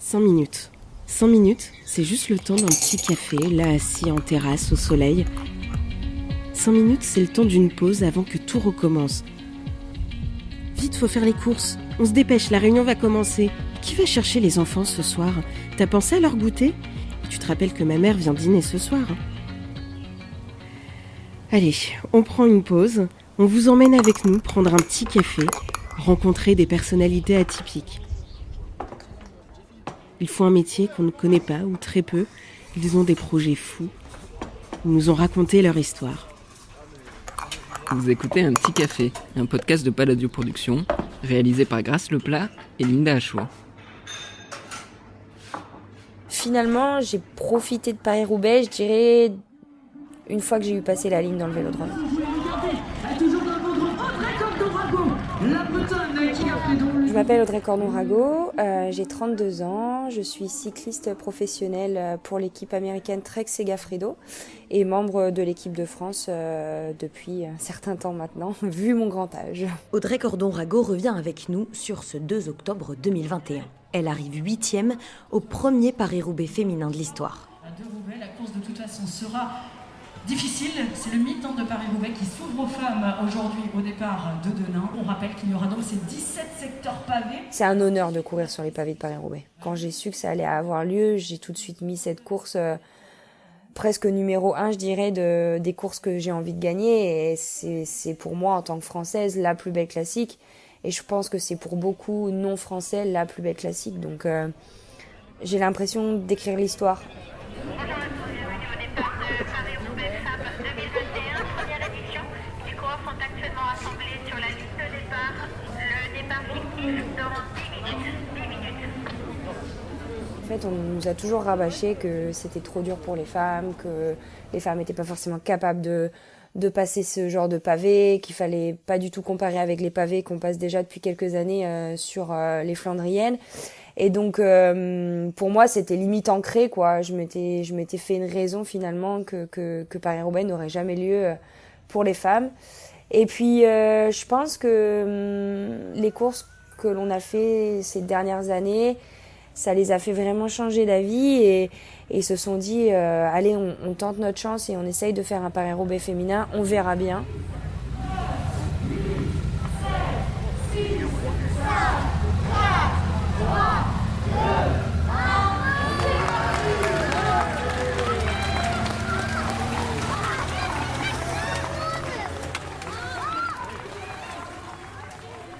5 minutes. 5 minutes, c'est juste le temps d'un petit café, là assis en terrasse au soleil. 5 minutes, c'est le temps d'une pause avant que tout recommence. Vite, faut faire les courses. On se dépêche, la réunion va commencer. Qui va chercher les enfants ce soir? T'as pensé à leur goûter? Tu te rappelles que ma mère vient dîner ce soir. Allez, on prend une pause. On vous emmène avec nous prendre un petit café, rencontrer des personnalités atypiques. Ils font un métier qu'on ne connaît pas ou très peu. Ils ont des projets fous. Ils nous ont raconté leur histoire. Vous écoutez Un Petit Café, un podcast de Palladio Productions, réalisé par Grace Leplat et Linda Achour. Finalement, j'ai profité de Paris-Roubaix, je dirais, une fois que j'ai eu passé la ligne dans le vélodrome. Je m'appelle Audrey Cordon-Rago, j'ai 32 ans, je suis cycliste professionnelle pour l'équipe américaine Trek Segafredo et membre de l'équipe de France depuis un certain temps maintenant, vu mon grand âge. Audrey Cordon-Rago revient avec nous sur ce 2 octobre 2021. Elle arrive 8e au premier Paris-Roubaix féminin de l'histoire. À deux Roubaix, la course de toute façon sera difficile. C'est le mythe de Paris-Roubaix qui s'ouvre aux femmes aujourd'hui au départ de Denain. On rappelle qu'il y aura donc ces 17 secteurs pavés. C'est un honneur de courir sur les pavés de Paris-Roubaix. Quand j'ai su que ça allait avoir lieu, j'ai tout de suite mis cette course presque numéro 1, je dirais, des courses que j'ai envie de gagner. Et c'est pour moi, en tant que Française, la plus belle classique. Et je pense que c'est pour beaucoup non-français la plus belle classique. Donc j'ai l'impression d'écrire l'histoire. En fait, on nous a toujours rabâché que c'était trop dur pour les femmes, que les femmes n'étaient pas forcément capables de passer ce genre de pavé, qu'il fallait pas du tout comparer avec les pavés qu'on passe déjà depuis quelques années sur les Flandriennes. Et donc, pour moi, c'était limite ancré, quoi. Je m'étais fait une raison, finalement, que Paris-Roubaix n'aurait jamais lieu pour les femmes. Et puis, je pense que les courses que l'on a fait ces dernières années, ça les a fait vraiment changer d'avis et se sont dit allez, on tente notre chance et on essaye de faire un Paris-Roubaix féminin, on verra bien.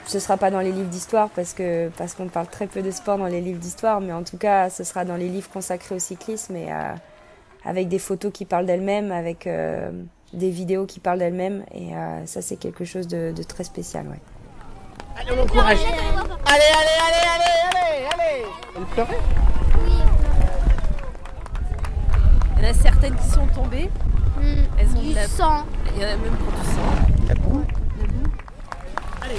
Ce sera pas dans les livres d'histoire parce qu'on parle très peu de sport dans les livres d'histoire, mais en tout cas, ce sera dans les livres consacrés au cyclisme et avec des photos qui parlent d'elles-mêmes, avec des vidéos qui parlent d'elles-mêmes. Et ça, c'est quelque chose de très spécial, ouais. Allez, on encourage. Allez. Elle pleurait ? Oui. Il y en a certaines qui sont tombées. Elles ont Du sang. Il y en a même pour du sang. La boue ? Allez.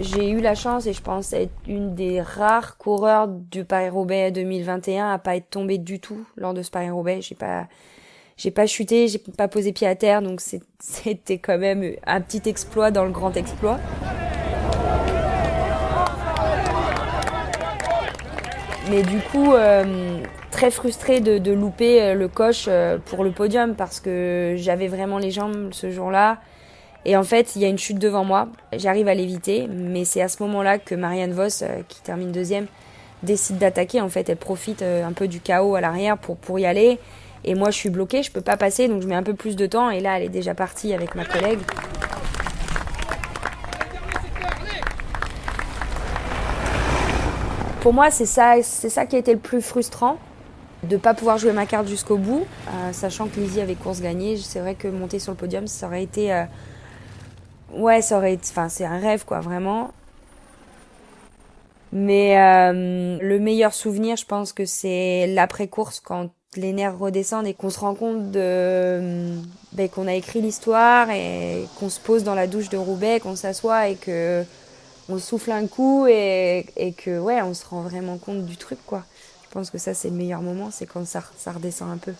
J'ai eu la chance et je pense être une des rares coureurs du Paris-Roubaix 2021 à pas être tombée du tout lors de ce Paris-Roubaix. J'ai pas chuté, j'ai pas posé pied à terre, donc c'était quand même un petit exploit dans le grand exploit. Mais du coup, très frustrée de louper le coche pour le podium parce que j'avais vraiment les jambes ce jour-là. Et en fait, il y a une chute devant moi. J'arrive à l'éviter, mais c'est à ce moment-là que Marianne Vos, qui termine deuxième, décide d'attaquer. En fait, elle profite un peu du chaos à l'arrière pour y aller. Et moi, je suis bloquée, je peux pas passer, donc je mets un peu plus de temps. Et là, elle est déjà partie avec ma collègue. Pour moi, c'est ça qui a été le plus frustrant, de pas pouvoir jouer ma carte jusqu'au bout, sachant que Lizzie avait course gagnée. C'est vrai que monter sur le podium, ça aurait été... c'est un rêve, quoi, vraiment. Mais le meilleur souvenir, je pense que c'est l'après-course, quand les nerfs redescendent et qu'on se rend compte qu'on a écrit l'histoire et qu'on se pose dans la douche de Roubaix, qu'on s'assoit et que on souffle un coup et que ouais, on se rend vraiment compte du truc, quoi. Je pense que ça, c'est le meilleur moment, c'est quand ça redescend un peu.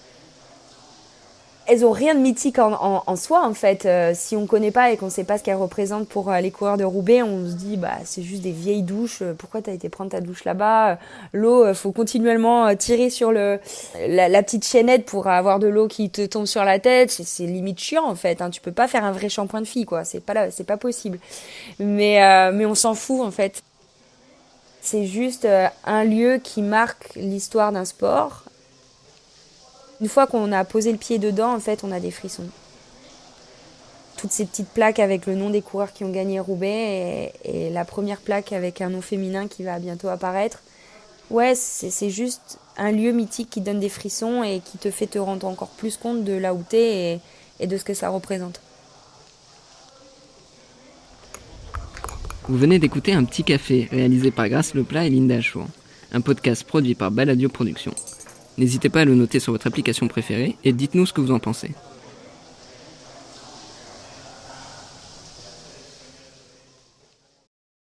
elles ont rien de mythique en soi, en fait. Si on connaît pas et qu'on sait pas ce qu'elles représentent pour les coureurs de Roubaix, on se dit, c'est juste des vieilles douches. Pourquoi t'as été prendre ta douche là-bas? L'eau, faut continuellement tirer sur la petite chaînette pour avoir de l'eau qui te tombe sur la tête. C'est limite chiant, en fait. Hein. Tu peux pas faire un vrai shampoing de fille, quoi. C'est pas possible. Mais on s'en fout, en fait. C'est juste un lieu qui marque l'histoire d'un sport. Une fois qu'on a posé le pied dedans, en fait, on a des frissons. Toutes ces petites plaques avec le nom des coureurs qui ont gagné Roubaix et la première plaque avec un nom féminin qui va bientôt apparaître. Ouais, c'est juste un lieu mythique qui donne des frissons et qui te fait te rendre encore plus compte de là où t'es et de ce que ça représente. Vous venez d'écouter Un Petit Café, réalisé par Grace Leplat et Linda Achour, un podcast produit par Baladio Productions. N'hésitez pas à le noter sur votre application préférée et dites-nous ce que vous en pensez.